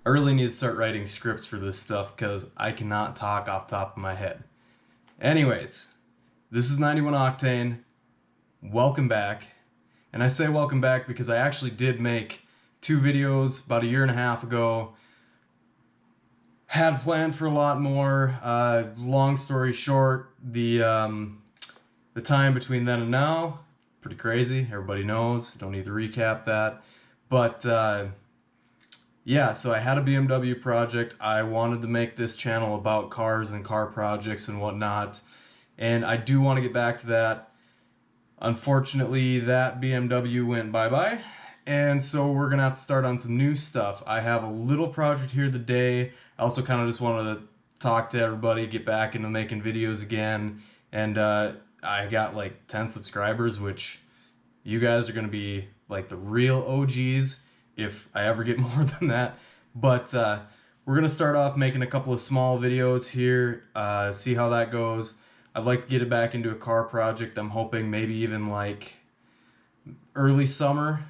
I really need to start writing scripts for this stuff because I cannot talk off the top of my head. Anyways, this is 91 Octane. Welcome back. And I say welcome back because I actually did make 2 videos about a year and a half ago. Had planned for a lot more. Long story short, the time between then and now, pretty crazy. Everybody knows. Don't need to recap that. But yeah, so I had a BMW project. I wanted to make this channel about cars and car projects and whatnot. And I do want to get back to that. Unfortunately, that BMW went bye-bye. And so we're going to have to start on some new stuff. I have a little project here today. I also kind of just wanted to talk to everybody, get back into making videos again. And I got like 10 subscribers, which you guys are going to be like the real OGs if I ever get more than that. But we're going to start off making a couple of small videos here, see how that goes. I'd like to get it back into a car project. I'm hoping maybe even like early summer.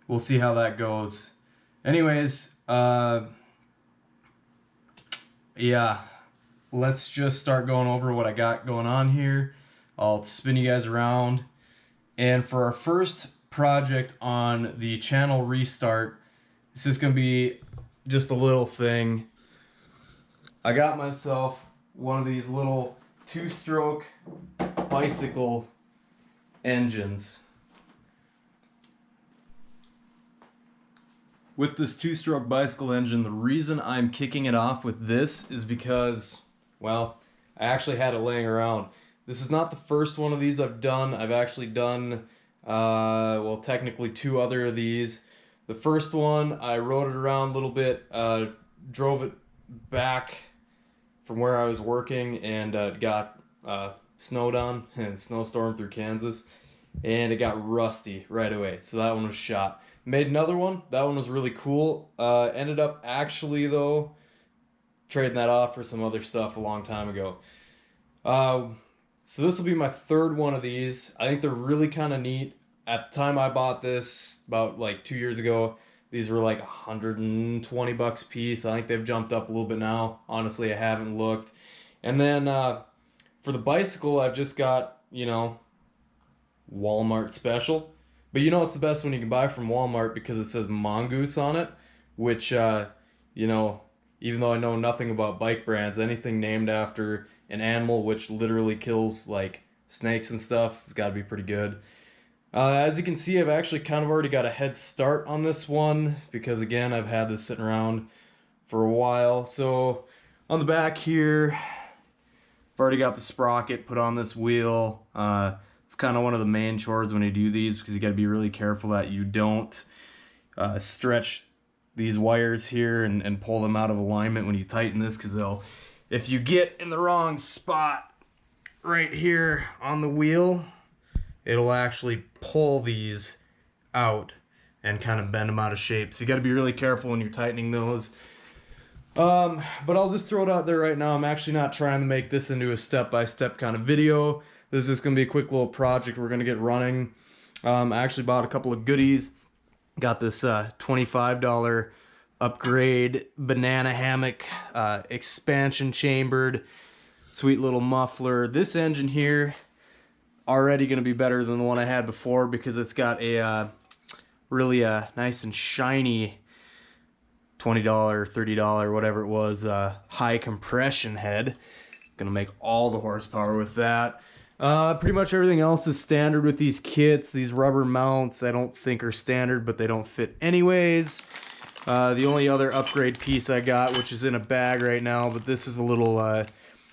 We'll see how that goes. Anyways, yeah, let's just start going over what I got going on here. I'll spin you guys around. And for our first project on the channel restart, this is going to be just a little thing. I got myself one of these little 2-stroke bicycle engines. With this 2-stroke bicycle engine, the reason I'm kicking it off with this is because, well, I actually had it laying around. This is not the first one of these I've done. I've actually done, well, technically 2 other of these. The first one, I rode it around a little bit, drove it back from where I was working, and it got snowed on and snowstorm through Kansas, and it got rusty right away. So that one was shot. Made another one. That one was really cool. Ended up actually, though, trading that off for some other stuff a long time ago. So this will be my 3rd one of these. I think they're really kind of neat. At the time I bought this, about like 2 years ago, these were like 120 bucks a piece. I think they've jumped up a little bit now. Honestly, I haven't looked. And then for the bicycle, I've just got, you know, Walmart special. But you know it's the best one you can buy from Walmart because it says Mongoose on it, which, you know, even though I know nothing about bike brands, anything named after an animal which literally kills like snakes and stuff, it's got to be pretty good. As you can see, I've actually kind of already got a head start on this one because, again, I've had this sitting around for a while. So on the back here, I've already got the sprocket put on this wheel. It's kind of one of the main chores when you do these because you got to be really careful that you don't stretch these wires here and pull them out of alignment when you tighten this, because they'll, if you get in the wrong spot right here on the wheel, it'll actually pull these out and kind of bend them out of shape. So you got to be really careful when you're tightening those. But I'll just throw it out there right now. I'm actually not trying to make this into a step-by-step kind of video. This is just going to be a quick little project we're going to get running. I actually bought a couple of goodies. Got this $25 upgrade banana hammock, expansion chambered, sweet little muffler. This engine here, already going to be better than the one I had before because it's got a really nice and shiny $20, $30, whatever it was, high compression head. Gonna make all the horsepower with that. Pretty much everything else is standard with these kits. These rubber mounts I don't think are standard, but they don't fit anyways. The only other upgrade piece I got, which is in a bag right now, but this is a little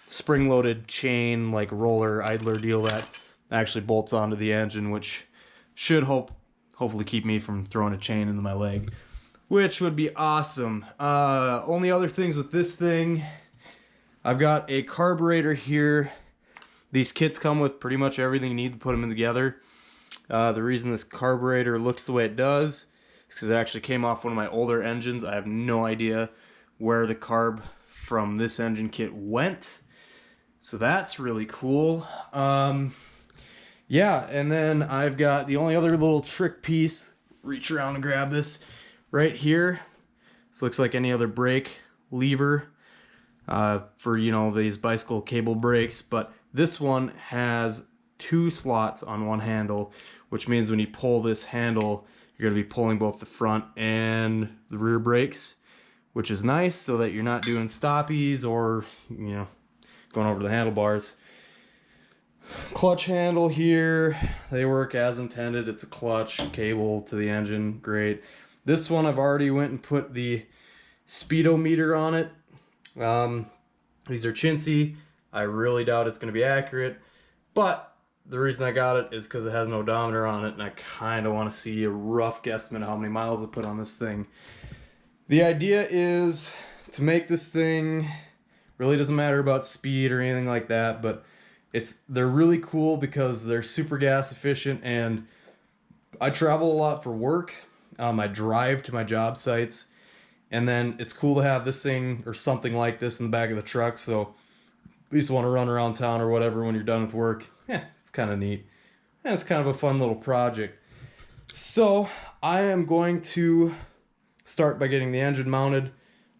spring-loaded chain, like roller idler deal that actually bolts onto the engine, which should hopefully keep me from throwing a chain into my leg, which would be awesome. Only other things with this thing, I've got a carburetor here. These kits come with pretty much everything you need to put them in together. The reason this carburetor looks the way it does is because it actually came off one of my older engines. I have no idea where the carb from this engine kit went. So that's really cool. Yeah, and then I've got the only other little trick piece, reach around and grab this, Right here, this looks like any other brake lever for, you know, these bicycle cable brakes, but this one has 2 slots on one handle, which means when you pull this handle, you're going to be pulling both the front and the rear brakes, which is nice so that you're not doing stoppies or, you know, going over the handlebars. Clutch handle here, they work as intended. It's a clutch cable to the engine, great. This one I've already went and put the speedometer on it. These are chintzy. I really doubt it's going to be accurate, but the reason I got it is because it has an odometer on it, and I kind of want to see a rough guesstimate of how many miles I put on this thing. The idea is to make this thing, really doesn't matter about speed or anything like that, but they're really cool because they're super gas efficient, and I travel a lot for work. I drive to my job sites, and then it's cool to have this thing or something like this in the back of the truck, so you just want to run around town or whatever when you're done with work. Yeah, it's kind of neat. And it's kind of a fun little project. So I am going to start by getting the engine mounted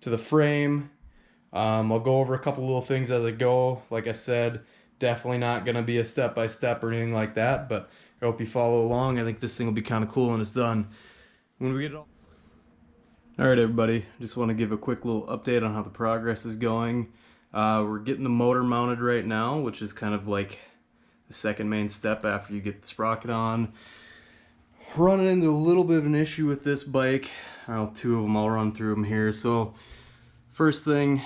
to the frame. I'll go over a couple little things as I go. Like I said, definitely not going to be a step-by-step or anything like that, but I hope you follow along. I think this thing will be kind of cool when it's done. When we get it all... Alright everybody, just want to give a quick little update on how the progress is going. We're getting the motor mounted right now, which is kind of like the second main step after you get the sprocket on. Running into a little bit of an issue with this bike. 2 of them, I'll run through them here. So first thing,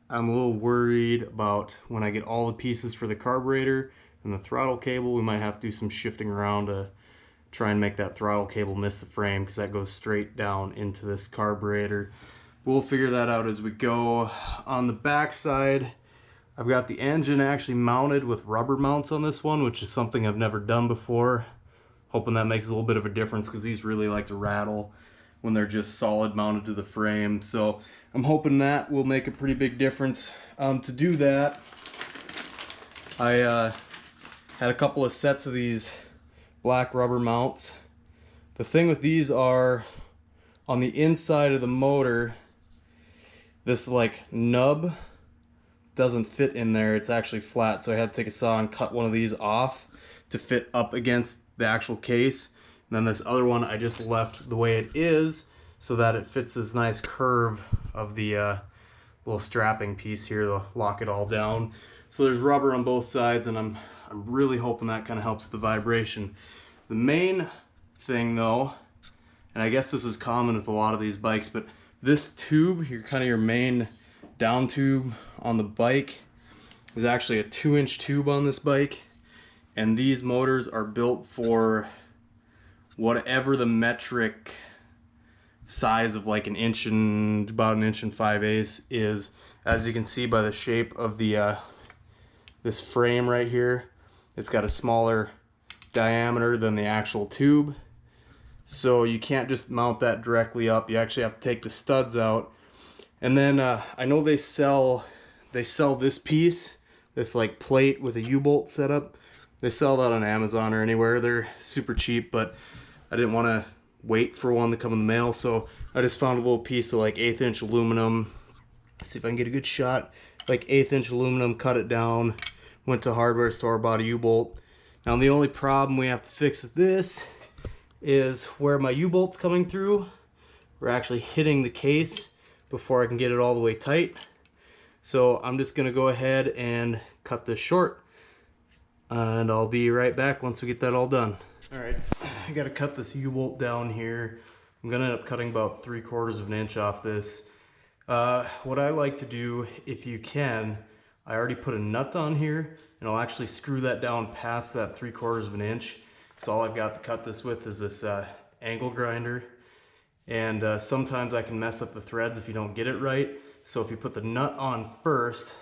I'm a little worried about when I get all the pieces for the carburetor and the throttle cable. We might have to do some shifting around to try and make that throttle cable miss the frame, because that goes straight down into this carburetor. We'll figure that out as we go. On the back side, I've got the engine actually mounted with rubber mounts on this one, which is something I've never done before. Hoping that makes a little bit of a difference, because these really like to rattle when they're just solid mounted to the frame. So I'm hoping that will make a pretty big difference. To do that, I had a couple of sets of these black rubber mounts. The thing with these are, on the inside of the motor, this like nub doesn't fit in there. It's actually flat, so I had to take a saw and cut one of these off to fit up against the actual case. And then this other one I just left the way it is so that it fits this nice curve of the little strapping piece here to lock it all down. So there's rubber on both sides, and I'm really hoping that kind of helps the vibration. The main thing though, and I guess this is common with a lot of these bikes, but this tube, your main down tube on the bike, is actually a 2-inch tube on this bike, and these motors are built for whatever the metric size of like about 1 5/8 is. As you can see by the shape of the this frame right here, it's got a smaller diameter than the actual tube, so you can't just mount that directly up. You actually have to take the studs out. And then I know they sell this piece, this like plate with a U-bolt setup. They sell that on Amazon or anywhere. They're super cheap, but I didn't want to wait for one to come in the mail, so I just found a little piece of like 1/8 inch aluminum. Let's see if I can get a good shot. Like 1/8 inch aluminum, cut it down, went to a hardware store, bought a U-bolt. Now the only problem we have to fix with this is where my U-bolt's coming through. We're actually hitting the case before I can get it all the way tight. So I'm just gonna go ahead and cut this short, and I'll be right back once we get that all done. All right, I gotta cut this U-bolt down here. I'm gonna end up cutting about 3/4 of an inch off this. What I like to do, if you can, I already put a nut on here, and I'll actually screw that down past that 3/4 of an inch. So all I've got to cut this with is this angle grinder. And sometimes I can mess up the threads if you don't get it right. So if you put the nut on first,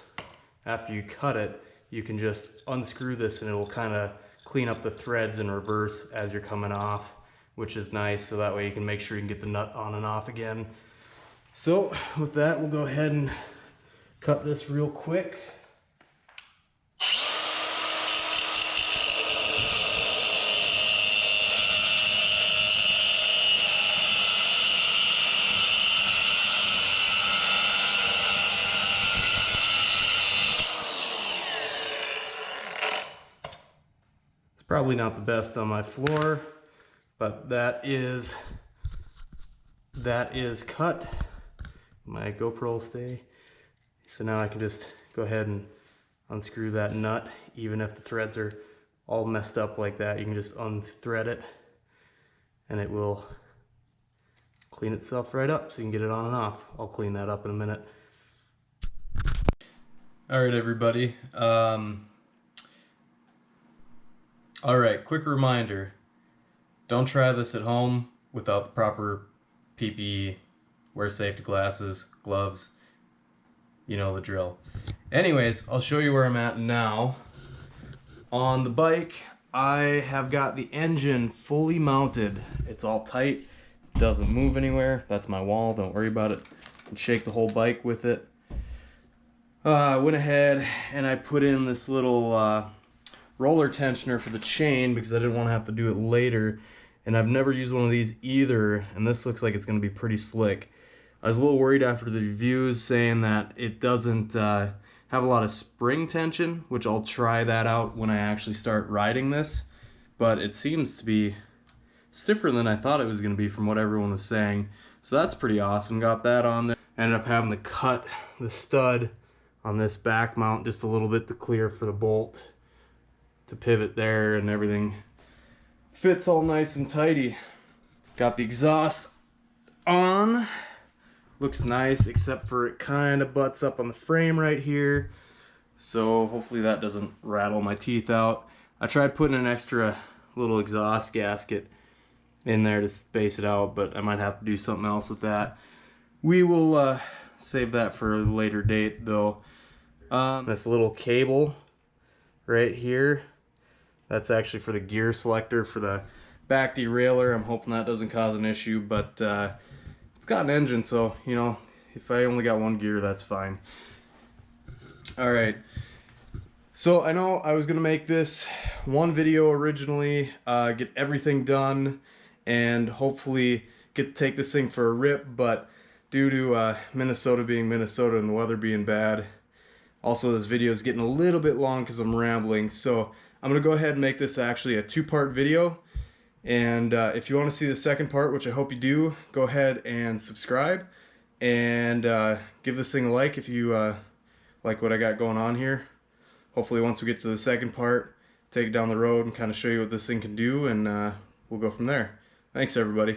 after you cut it, you can just unscrew this and it will kind of clean up the threads in reverse as you're coming off, which is nice. So that way you can make sure you can get the nut on and off again. So with that, we'll go ahead and cut this real quick. Probably not the best on my floor, but that is cut. My GoPro will stay. So now I can just go ahead and unscrew that nut. Even if the threads are all messed up like that, you can just unthread it and it will clean itself right up so you can get it on and off. I'll clean that up in a minute. All right, everybody. All right, quick reminder. Don't try this at home without the proper PPE. Wear safety glasses, gloves, you know the drill. Anyways, I'll show you where I'm at now. On the bike, I have got the engine fully mounted. It's all tight, doesn't move anywhere. That's my wall, don't worry about it. And shake the whole bike with it. I went ahead and I put in this little roller tensioner for the chain because I didn't want to have to do it later. And I've never used one of these either, and this looks like it's going to be pretty slick. I was a little worried after the reviews saying that it doesn't have a lot of spring tension, which I'll try that out when I actually start riding this. But it seems to be stiffer than I thought it was going to be from what everyone was saying. So that's pretty awesome. Got that on there. Ended up having to cut the stud on this back mount just a little bit to clear for the bolt to pivot there, and everything fits all nice and tidy. Got the exhaust on. Looks nice, except for it kind of butts up on the frame right here. So hopefully that doesn't rattle my teeth out. I tried putting an extra little exhaust gasket in there to space it out, but I might have to do something else with that. We will save that for a later date though. This little cable right here, that's actually for the gear selector for the back derailleur. I'm hoping that doesn't cause an issue, but it's got an engine, so you know, if I only got one gear, that's fine. Alright, so I know I was gonna make this one video originally, get everything done and hopefully get to take this thing for a rip, but due to Minnesota being Minnesota and the weather being bad, also this video is getting a little bit long because I'm rambling, so I'm gonna go ahead and make this actually a two-part video. And if you want to see the second part, which I hope you do, go ahead and subscribe and give this thing a like if you like what I got going on here. Hopefully once we get to the second part, take it down the road and kind of show you what this thing can do, and we'll go from there. Thanks everybody.